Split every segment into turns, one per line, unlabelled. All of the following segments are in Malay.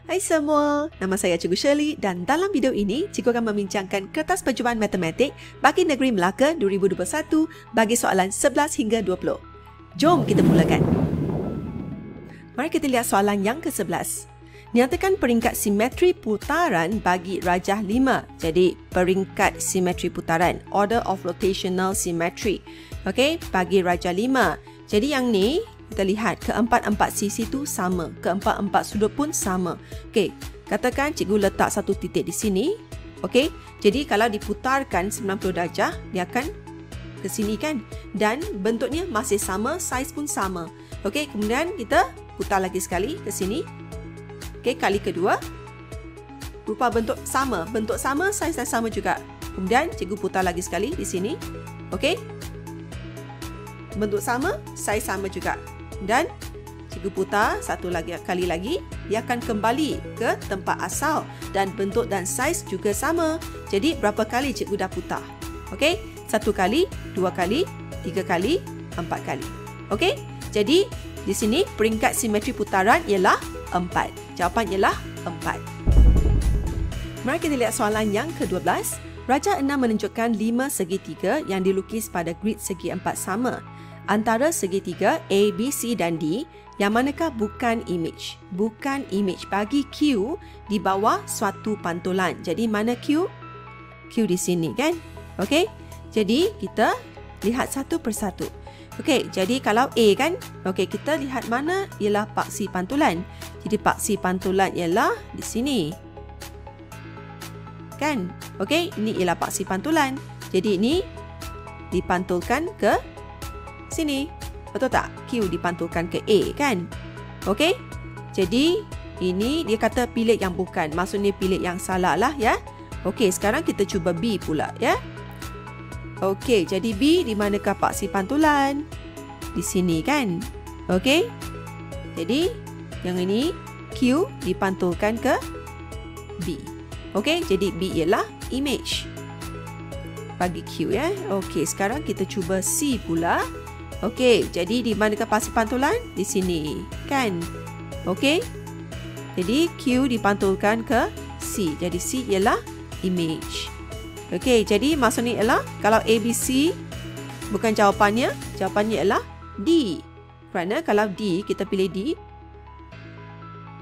Hai semua, nama saya Cikgu Shirley dan dalam video ini, Cikgu akan membincangkan kertas percubaan matematik bagi Negeri Melaka 2021 bagi soalan 11 hingga 20. Jom kita mulakan. Mari kita lihat soalan yang ke-11. Nyatakan peringkat simetri putaran bagi rajah 5. Jadi, peringkat simetri putaran, order of rotational symmetry. Okey, bagi rajah 5. Jadi yang ni, kita lihat keempat-empat sisi tu sama. Keempat-empat sudut pun sama. Okey, katakan cikgu letak satu titik di sini. Okey, jadi kalau diputarkan 90 darjah, dia akan ke sini kan? Dan bentuknya masih sama, saiz pun sama. Okey, kemudian kita putar lagi sekali ke sini. Okey, kali kedua. Rupa bentuk sama, saiz dan sama juga. Kemudian cikgu putar lagi sekali di sini. Okey. Bentuk sama, saiz sama juga. Dan cikgu putar satu kali lagi, dia akan kembali ke tempat asal dan bentuk dan saiz juga sama. Jadi berapa kali cikgu dah putar? Okey, 1 kali, 2 kali, 3 kali, 4 kali. Okey, jadi di sini peringkat simetri putaran ialah 4. Jawapan ialah 4. Mari kita lihat soalan yang ke-12. Rajah 6 menunjukkan 5 segitiga yang dilukis pada grid segi 4 sama. Antara segitiga A, B, C dan D, yang manakah bukan image? Bukan image bagi Q di bawah suatu pantulan. Jadi mana Q? Q di sini kan? Okey. Jadi kita lihat satu persatu. Okey, jadi kalau A kan? Okey, kita lihat mana ialah paksi pantulan. Jadi paksi pantulan ialah di sini. Kan? Okey, ini ialah paksi pantulan. Jadi ini dipantulkan ke sini. Betul tak? Q dipantulkan ke A kan? Okey? Jadi ini dia kata pilih yang bukan. Maksudnya pilih yang salah lah ya. Okey, sekarang kita cuba B pula ya. Okey, jadi B di manakah paksi pantulan? Di sini kan? Okey? Jadi yang ini Q dipantulkan ke B. Okey, jadi B ialah image bagi Q ya. Okey, sekarang kita cuba C pula. Okey, jadi di manakah paksi pantulan? Di sini, kan? Okey. Jadi Q dipantulkan ke C. Jadi C ialah image. Okey, jadi maksudnya ialah kalau A, B, C bukan jawapannya, jawapannya ialah D. Kerana kalau D, kita pilih D,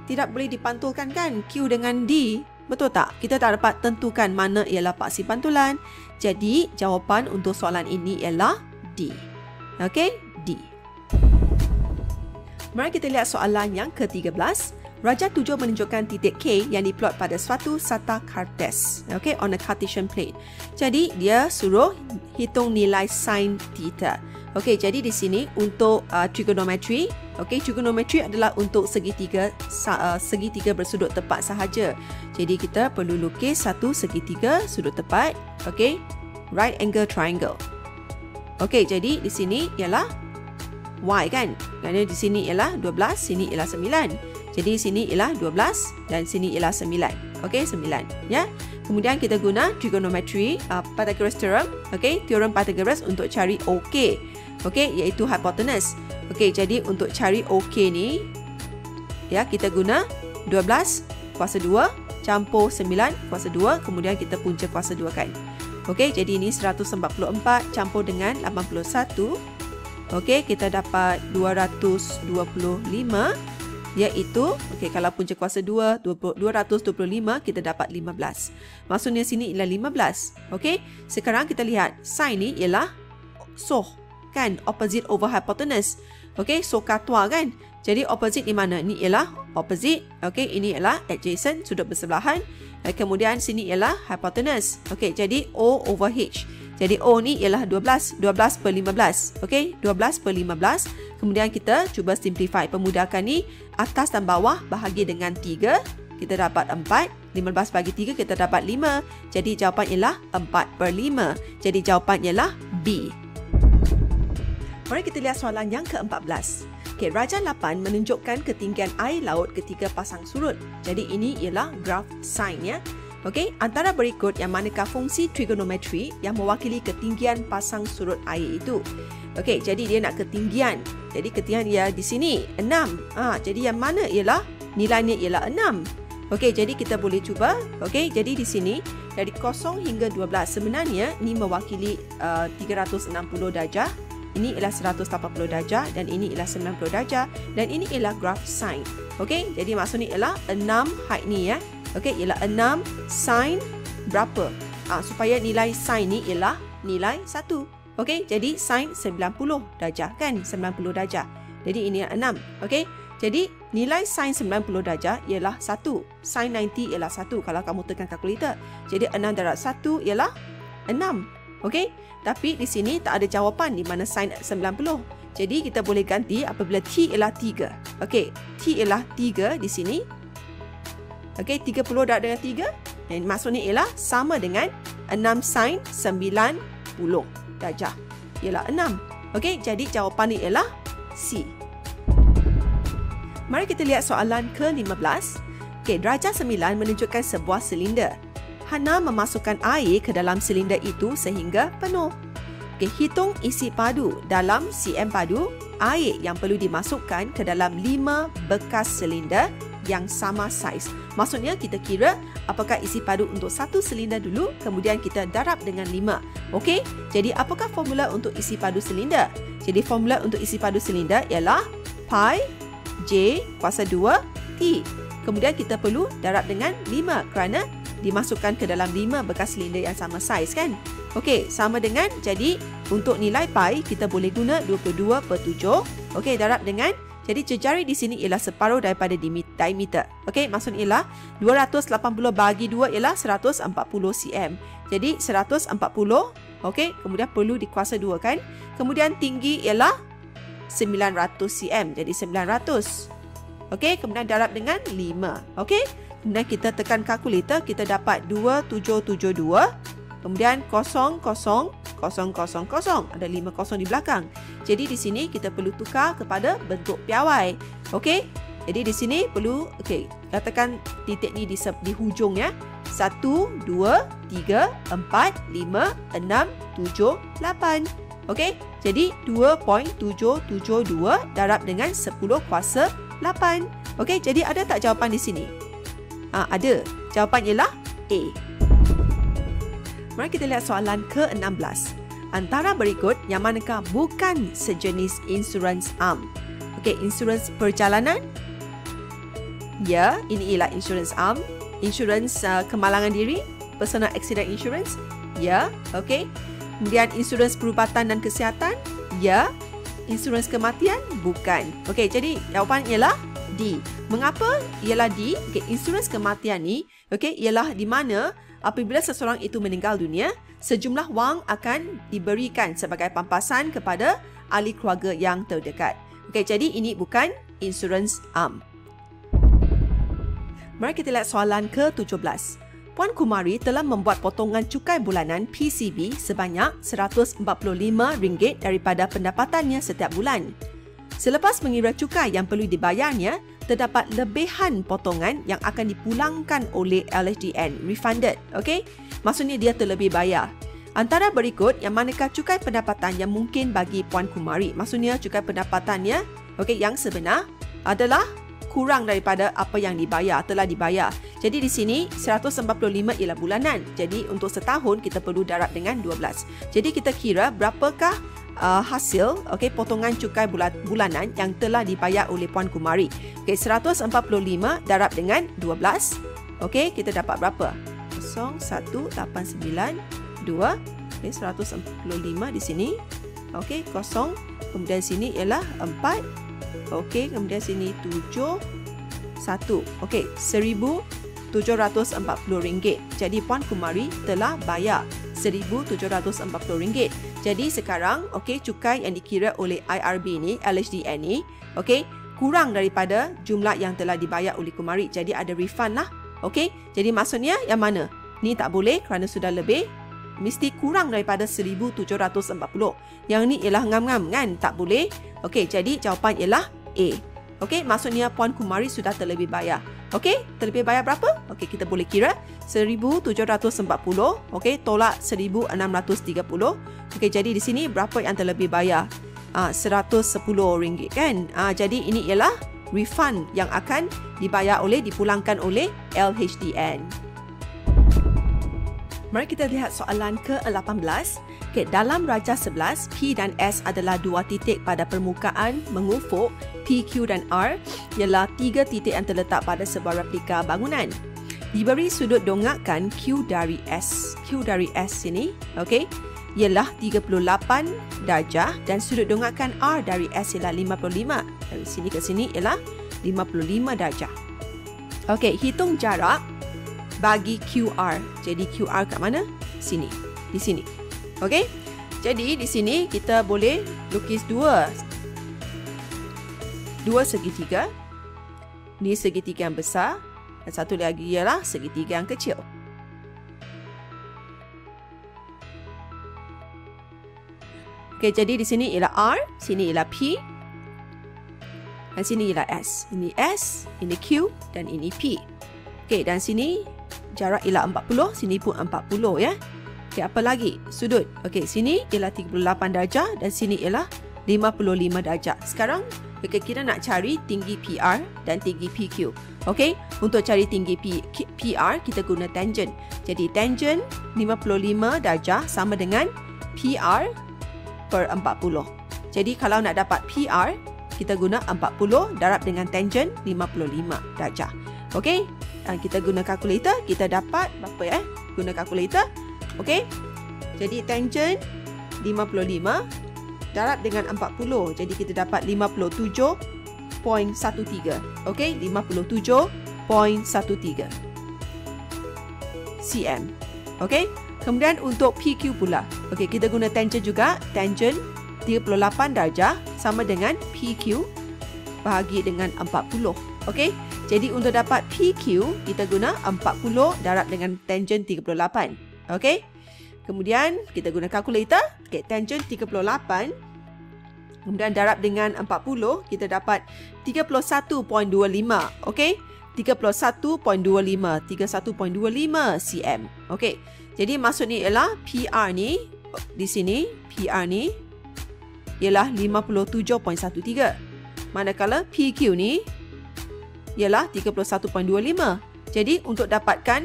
tidak boleh dipantulkan kan Q dengan D. Betul tak? Kita tak dapat tentukan mana ialah paksi pantulan. Jadi jawapan untuk soalan ini ialah D. Okey, D. Mari kita lihat soalan yang ke-13. Rajah 7 menunjukkan titik K yang diplot pada suatu sata kartes. Okey, on a Cartesian plane. Jadi dia suruh hitung nilai sin theta. Okey, jadi di sini untuk trigonometri. Okey, trigonometri adalah untuk segitiga bersudut tepat sahaja. Jadi kita perlu lukis satu segitiga sudut tepat. Okey, right angle triangle. Okey, jadi di sini ialah Y kan? Kerana di sini ialah 12, sini ialah 9. Jadi sini ialah 12 dan sini ialah 9. Okey, 9 ya. Kemudian kita guna trigonometry Pythagoras theorem. Okey, teorem Pythagoras untuk cari OK. Okey, iaitu hypotenuse. Okey, jadi untuk cari OK ni ya, kita guna 12 kuasa 2 campur 9 kuasa 2, kemudian kita punca kuasa 2 kan. Okey, jadi ini 144 campur dengan 81. Okey, kita dapat 225 iaitu, okey, kalau punca kuasa 2, 225, kita dapat 15. Maksudnya sini ialah 15. Okey, sekarang kita lihat sin ni ialah SOH kan, opposite over hypotenuse. Okey, SOH katua kan. Jadi opposite di mana? Ini ialah opposite. Okey, ini ialah adjacent, sudut bersebelahan. Kemudian sini ialah hypotenuse. Okey, jadi O over H. Jadi O ni ialah 12 per 15. Okey, 12 per 15. Kemudian kita cuba simplify. Pemudahkan ni, atas dan bawah bahagi dengan 3. Kita dapat 4. 15 bagi 3, kita dapat 5. Jadi jawapan ialah 4 per 5. Jadi jawapan ialah B. Mari kita lihat soalan yang ke-14. Okey, rajah 8 menunjukkan ketinggian air laut ketika pasang surut. Jadi ini ialah graf sin ya. Okey, antara berikut yang manakah fungsi trigonometri yang mewakili ketinggian pasang surut air itu? Okey, jadi dia nak ketinggian. Jadi ketinggian dia di sini 6. Jadi yang mana ialah nilainya ialah 6. Okey, jadi kita boleh cuba. Okey, jadi di sini dari 0 hingga 12 sebenarnya ini mewakili 360 darjah. Ini ialah 180 darjah dan ini ialah 90 darjah dan ini ialah graf sin. Okey, jadi maksudnya ialah 6 height ni ya. Okey, ialah 6 sin berapa? Supaya nilai sin ni ialah nilai 1. Okey, jadi sin 90 darjah kan? 90 darjah. Jadi ini 6. Okey. Jadi nilai sin 90 darjah ialah 1. Sin 90 ialah 1 kalau kamu tekan kalkulator. Jadi 6 darab 1 ialah 6. Okey? Tapi di sini tak ada jawapan di mana sin 90. Jadi kita boleh ganti apabila t ialah 3. Okey, t ialah 3 di sini. Okey, 30 darab dengan 3. Dan maksudnya ialah sama dengan 6 sin 90 darjah. Ialah 6. Okey, jadi jawapan ni ialah C. Mari kita lihat soalan ke-15. Okey, darjah 9 menunjukkan sebuah silinder. Hana memasukkan air ke dalam silinder itu sehingga penuh. Okey, hitung isi padu dalam cm padu air yang perlu dimasukkan ke dalam 5 bekas silinder yang sama saiz. Maksudnya kita kira apakah isi padu untuk satu silinder dulu, kemudian kita darab dengan 5. Okey, jadi apakah formula untuk isi padu silinder? Jadi formula untuk isi padu silinder ialah pi J kuasa 2 T. Kemudian kita perlu darab dengan 5 kerana dimasukkan ke dalam 5 bekas silinder yang sama saiz kan. Okey, sama dengan, jadi untuk nilai pi kita boleh guna 22/7. Okey, darab dengan, jadi jejari di sini ialah separuh daripada diameter. Okey, maksudnya ialah 280 bagi 2 ialah 140 cm. Jadi 140, okey, kemudian perlu dikuasa 2 kan. Kemudian tinggi ialah 900 cm, jadi 900. Okey, kemudian darab dengan 5. Okey, kemudian kita tekan kalkulator, kita dapat 2772. Kemudian 0,0,0,0. Ada 5 kosong di belakang. Jadi di sini kita perlu tukar kepada bentuk piawai. Okey, jadi di sini perlu, okey, katakan titik ni di hujung ya. 1, 2, 3, 4, 5, 6, 7, 8. Okey, jadi 2.772 darab dengan 10 kuasa 8. Okey, jadi ada tak jawapan di sini? Ada. Jawapan ialah A. Mari kita lihat soalan ke-16. Antara berikut yang manakah bukan sejenis insurans am? Okey, insurans perjalanan? Ya, ini ialah insurans am. Insurans kemalangan diri? Personal accident insurance? Ya, okey. Kemudian insurans perubatan dan kesihatan? Ya. Insurans kematian? Bukan. Okey, jadi jawapan ialah D. Mengapa ialah D? Okey, insurans kematian ni, okey, ialah di mana apabila seseorang itu meninggal dunia, sejumlah wang akan diberikan sebagai pampasan kepada ahli keluarga yang terdekat. Okey, jadi ini bukan insurans am. Mari kita lihat soalan ke-17. Puan Kumari telah membuat potongan cukai bulanan PCB sebanyak RM145 daripada pendapatannya setiap bulan. Selepas mengira cukai yang perlu dibayarnya, terdapat lebihan potongan yang akan dipulangkan oleh LHDN, refunded. Okey? Maksudnya dia terlebih bayar. Antara berikut yang manakah cukai pendapatan yang mungkin bagi Puan Kumari? Maksudnya cukai pendapatannya, okey, yang sebenar adalah kurang daripada apa yang dibayar, telah dibayar. Jadi di sini 145 ialah bulanan. Jadi untuk setahun kita perlu darab dengan 12. Jadi kita kira berapakah hasil, okey, potongan cukai bulanan yang telah dibayar oleh Puan Kumari. Okey, 145 darab dengan 12. Okey, kita dapat berapa? 0,189,2. Okey, 145 di sini. Okey, 0. Kemudian sini ialah 4. Okey, kemudian sini 7, 1. Okey, RM1,740. Jadi Puan Kumari telah bayar RM1,740. Jadi sekarang, okey, cukai yang dikira oleh IRB ni, LHDN ni, okey, kurang daripada jumlah yang telah dibayar oleh Kumari. Jadi ada refund lah. Okey, jadi maksudnya yang mana? Ni tak boleh kerana sudah lebih. Mesti kurang daripada 1,740. Yang ni ialah ngam-ngam kan? Tak boleh. Okey, jadi jawapan ialah A. Okey, maksudnya Puan Kumari sudah terlebih bayar. Okey, terlebih bayar berapa? Okey, kita boleh kira 1,740. Okey, tolak 1,630. Okey, jadi di sini berapa yang terlebih bayar? RM110 kan? Jadi ini ialah refund yang akan dipulangkan oleh LHDN. Mari kita lihat soalan ke-18. Dalam rajah 11, P dan S adalah dua titik pada permukaan mengufuk. P, Q dan R ialah tiga titik yang terletak pada sebuah replika bangunan. Diberi sudut dongakan Q dari S. Q dari S sini, ialah 38 darjah dan sudut dongakan R dari S ialah 55. Dari sini ke sini ialah 55 darjah. Hitung jarak bagi QR. Jadi QR kat mana? Sini. Di sini. Jadi di sini kita boleh lukis dua segitiga. Ini segitiga yang besar dan satu lagi ialah segitiga yang kecil. Jadi di sini ialah R, sini ialah P dan sini ialah S. Ini S, ini Q dan ini P. Dan sini jarak ialah 40, sini pun 40 ya. Apa lagi? Sudut. Sini ialah 38 darjah dan sini ialah 55 darjah. Sekarang kita nak cari tinggi PR dan tinggi PQ. Untuk cari tinggi PR kita guna tangent. Jadi tangent 55 darjah sama dengan PR per 40. Jadi kalau nak dapat PR, kita guna 40 darab dengan tangent 55 darjah. Kita guna kalkulator, kita dapat berapa Guna kalkulator. Jadi tangent 55 darab dengan 40. Jadi kita dapat 57.13. 57.13 cm. Kemudian untuk PQ pula. Kita guna tangent juga. Tangent 38 darjah sama dengan PQ bahagi dengan 40. Jadi untuk dapat PQ, kita guna 40 darab dengan tangent 38. Kemudian kita guna kalkulator. Tangent 38 kemudian darab dengan 40, kita dapat 31.25. 31.25 cm. Jadi maksudnya ialah PR ni di sini, PR ni ialah 57.13. Manakala PQ ni ialah 31.25. Jadi untuk dapatkan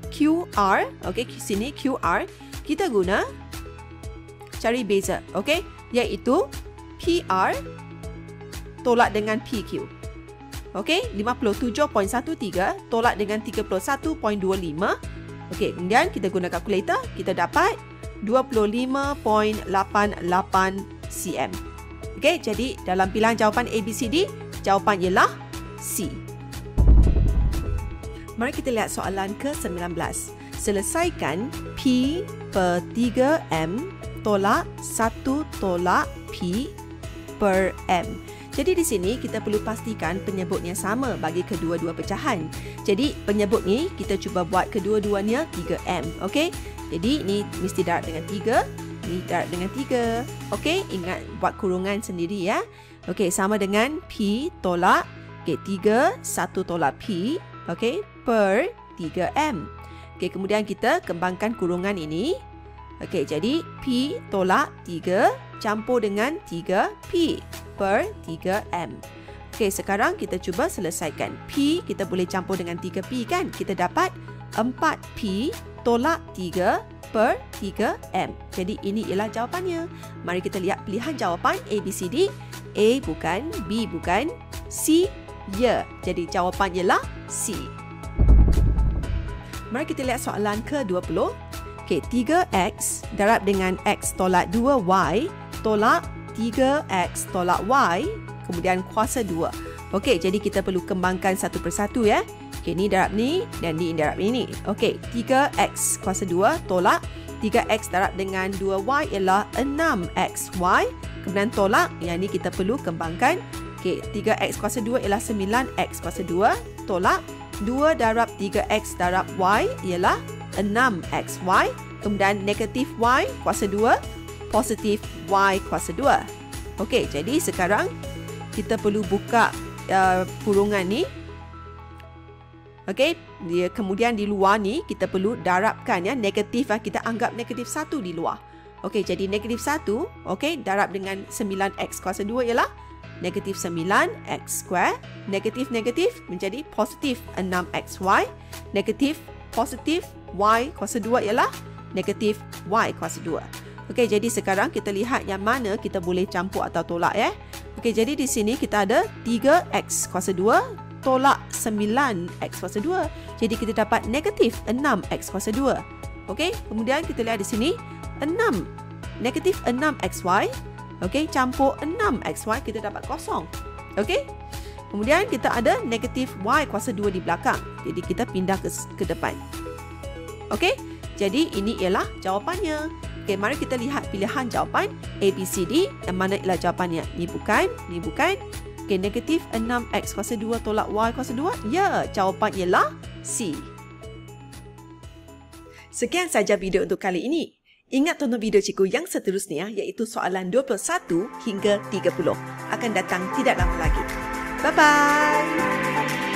QR, sini QR, kita guna cari beza, iaitu PR tolak dengan PQ. 57.13 tolak dengan 31.25. Kemudian kita guna kalkulator, kita dapat 25.88 cm. Jadi dalam pilihan jawapan ABCD, jawapan ialah C. Mari kita lihat soalan ke-19. Selesaikan P per 3M tolak 1 tolak P per M. Jadi di sini kita perlu pastikan penyebutnya sama bagi kedua-dua pecahan. Jadi penyebut ni kita cuba buat kedua-duanya 3M. Jadi ni mesti darab dengan 3, ni darab dengan 3. Ingat buat kurungan sendiri ya. Sama dengan P tolak 3 1 tolak P per 3M. Kemudian kita kembangkan kurungan ini. Jadi P tolak 3 campur dengan 3P per 3M. Sekarang kita cuba selesaikan. P kita boleh campur dengan 3P kan? Kita dapat 4P tolak 3 per 3M. Jadi ini ialah jawapannya. Mari kita lihat pilihan jawapan ABCD. A bukan, B bukan, C ya. Jadi jawapan ialah C. Mari kita lihat soalan ke-20. 3X darab dengan X tolak 2Y tolak 3X tolak Y kemudian kuasa 2. Jadi kita perlu kembangkan satu persatu ya. Ni darab ni dan ni darab ini. 3X kuasa 2 tolak 3X darab dengan 2Y ialah 6XY. Kemudian tolak, yang ni kita perlu kembangkan. 3X kuasa 2 ialah 9X kuasa 2 tolak 2 darab 3X darab Y ialah 6XY. Kemudian negatif Y kuasa 2, positif Y kuasa 2. Jadi sekarang kita perlu buka kurungan ni. Kemudian di luar ni kita perlu darabkan ya. Negatif kita anggap negatif 1 di luar. Jadi negatif 1 darab dengan 9X kuasa 2 ialah negatif 9x square, negatif-negatif menjadi positif 6xy, negatif positif y kuasa 2 ialah negatif y kuasa 2. Okey, jadi sekarang kita lihat yang mana kita boleh campur atau tolak ya. Okey, jadi di sini kita ada 3x kuasa 2 tolak 9x kuasa 2. Jadi kita dapat negatif 6x kuasa 2. Okey, kemudian kita lihat di sini 6 negatif 6xy. Okey, campur 6xy kita dapat kosong. Okey. Kemudian kita ada negatif y kuasa 2 di belakang. Jadi kita pindah ke depan. Okey. Jadi ini ialah jawapannya. Okey, mari kita lihat pilihan jawapan A, B, C, D. Yang mana ialah jawapannya? Ni bukan, ni bukan. Okey, negatif 6x kuasa 2 tolak y kuasa 2. Ya, jawapan ialah C. Sekian saja video untuk kali ini. Ingat tonton video cikgu yang seterusnya iaitu soalan 21 hingga 30. Akan datang tidak lama lagi. Bye-bye.